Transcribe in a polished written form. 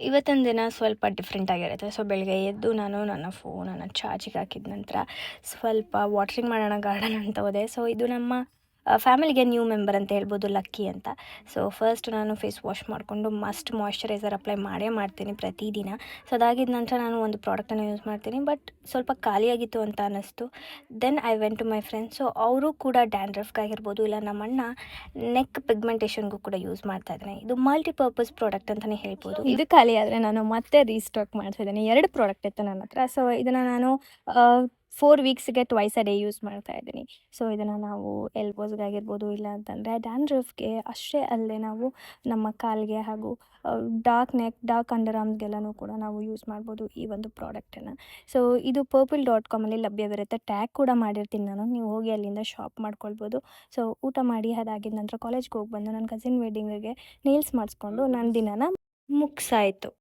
ಇವತ್ತಿನ ದಿನ ಸ್ವಲ್ಪ ಡಿಫ್ರೆಂಟ್ ಆಗಿರುತ್ತೆ. ಸೊ ಬೆಳಗ್ಗೆ ಎದ್ದು ನಾನು ನನ್ನ ಫೋನನ್ನು ಚಾರ್ಜಿಗೆ ಹಾಕಿದ ನಂತರ ಸ್ವಲ್ಪ ವಾಟ್ರಿಂಗ್ ಮಾಡೋಣ ಗಾರ್ಡನ್ ಅಂತ ಹೋದೆ. ಸೊ ಇದು ನಮ್ಮ ಫ್ಯಾಮಿಲಿಗೆ ನ್ಯೂ ಮೆಂಬರ್ ಅಂತ ಹೇಳ್ಬೋದು, ಲಕ್ಕಿ ಅಂತ. ಸೊ ಫಸ್ಟ್ ನಾನು ಫೇಸ್ ವಾಶ್ ಮಾಡಿಕೊಂಡು ಮಸ್ಟ್ ಮಾಯ್ಶ್ಚರೈಸರ್ ಅಪ್ಲೈ ಮಾಡೇ ಮಾಡ್ತೀನಿ ಪ್ರತಿದಿನ. ಸೊ ಅದಾಗಿದ ನಂತರ ನಾನು ಒಂದು ಪ್ರಾಡಕ್ಟನ್ನು ಯೂಸ್ ಮಾಡ್ತೀನಿ, ಬಟ್ ಸ್ವಲ್ಪ ಖಾಲಿಯಾಗಿತ್ತು ಅಂತ ಅನ್ನಿಸ್ತು. Then I went to my friends. So ಅವರು ಕೂಡ ಡ್ಯಾಂಡ್ರಫ್ಗಾಗಿರ್ಬೋದು, ಇಲ್ಲ ನಮ್ಮಣ್ಣ ನೆಕ್ ಪಿಗ್ಮೆಂಟೇಷನ್ಗೂ ಕೂಡ ಯೂಸ್ ಮಾಡ್ತಾ ಇದ್ದಾನೆ. ಇದು ಮಲ್ಟಿಪರ್ಪಸ್ ಪ್ರಾಡಕ್ಟ್ ಅಂತಲೇ ಹೇಳ್ಬೋದು. ಇದು ಖಾಲಿ ಆದರೆ ನಾನು ಮತ್ತೆ ರೀಸ್ಟಾಕ್ ಮಾಡ್ತಿದ್ದೀನಿ. 2 ಪ್ರಾಡಕ್ಟ್ ಇತ್ತು ನನ್ನ ಹತ್ರ. ಸೊ ಇದನ್ನು ನಾನು 4 ವೀಕ್ಸ್ಗೆ ಟ್ವೈಸ್ ಅ ಡೇ ಯೂಸ್ ಮಾಡ್ತಾ ಇದ್ದೀನಿ. ಸೊ ಇದನ್ನು ನಾವು ಎಲ್ಬೋಸ್ಗಾಗಿರ್ಬೋದು, ಇಲ್ಲ ಅಂತಂದರೆ ಡ್ಯಾಂಡ್ರಫ್ಗೆ ಅಷ್ಟೇ ಅಲ್ಲದೆ ನಾವು ನಮ್ಮ ಕಾಲಿಗೆ ಹಾಗೂ ಡಾರ್ಕ್ ನೆಕ್, ಡಾರ್ಕ್ ಅಂಡರ್ ಆರ್ಮ್ಸ್ಗೆಲ್ಲನೂ ಕೂಡ ನಾವು ಯೂಸ್ ಮಾಡ್ಬೋದು ಈ ಒಂದು ಪ್ರಾಡಕ್ಟನ್ನು. ಸೊ ಇದು purple.comಲ್ಲಿ ಲಭ್ಯವಿರುತ್ತೆ. ಟ್ಯಾಗ್ ಕೂಡ ಮಾಡಿರ್ತೀನಿ ನಾನು, ನೀವು ಹೋಗಿ ಅಲ್ಲಿಂದ ಶಾಪ್ ಮಾಡ್ಕೊಳ್ಬೋದು. ಸೊ ಊಟ ಮಾಡಿ ಅದಾಗಿದ ನಂತರ ಕಾಲೇಜ್ಗೆ ಹೋಗಿ ಬಂದು ನನ್ನ ಕಸಿನ್ ವೆಡ್ಡಿಂಗಿಗೆ ನೇಲ್ಸ್ ಮಾಡಿಸ್ಕೊಂಡು ನನ್ನ ದಿನನ ಮುಗಿಸಾಯಿತು.